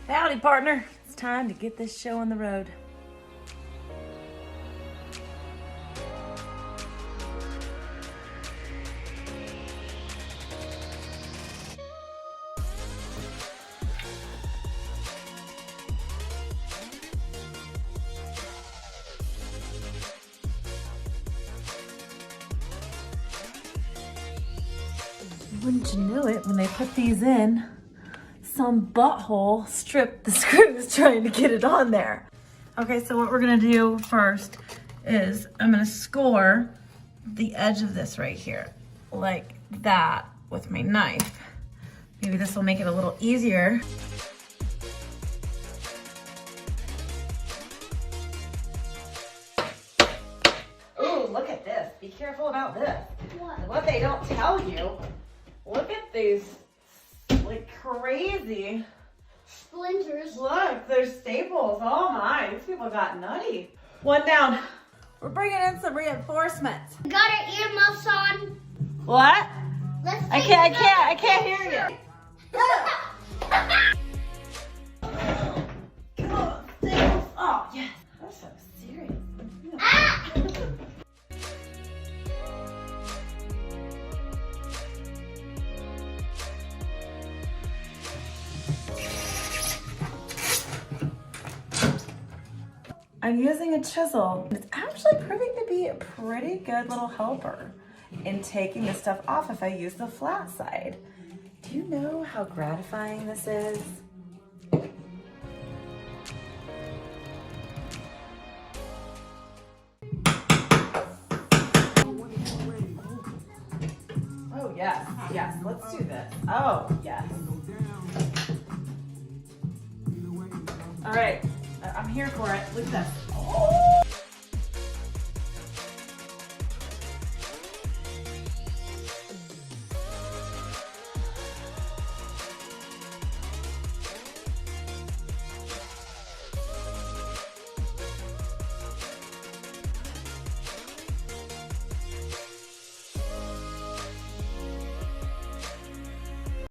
Howdy, partner. It's time to get this show on the road. Wouldn't you know it, when they put these in, some butthole stripped the screws trying to get it on there. Okay, so what we're gonna do first is I'm gonna score the edge of this right here, like that, with my knife. Maybe this will make it a little easier. Ooh, look at this. Be careful about this. What they don't tell you, look at these, like, crazy splinters. Look, there's staples. Oh my, these people got nutty. One down. We're bringing in some reinforcements. We got our earmuffs on. What? Let's I can't hear you. Come on, staples. Oh, yes. That was so serious. Ah! I'm using a chisel. It's actually proving to be a pretty good little helper in taking this stuff off if I use the flat side. Do you know how gratifying this is? Oh yes, yes, let's do this. Oh yes. All right. I'm here for it. Look at this. Oh!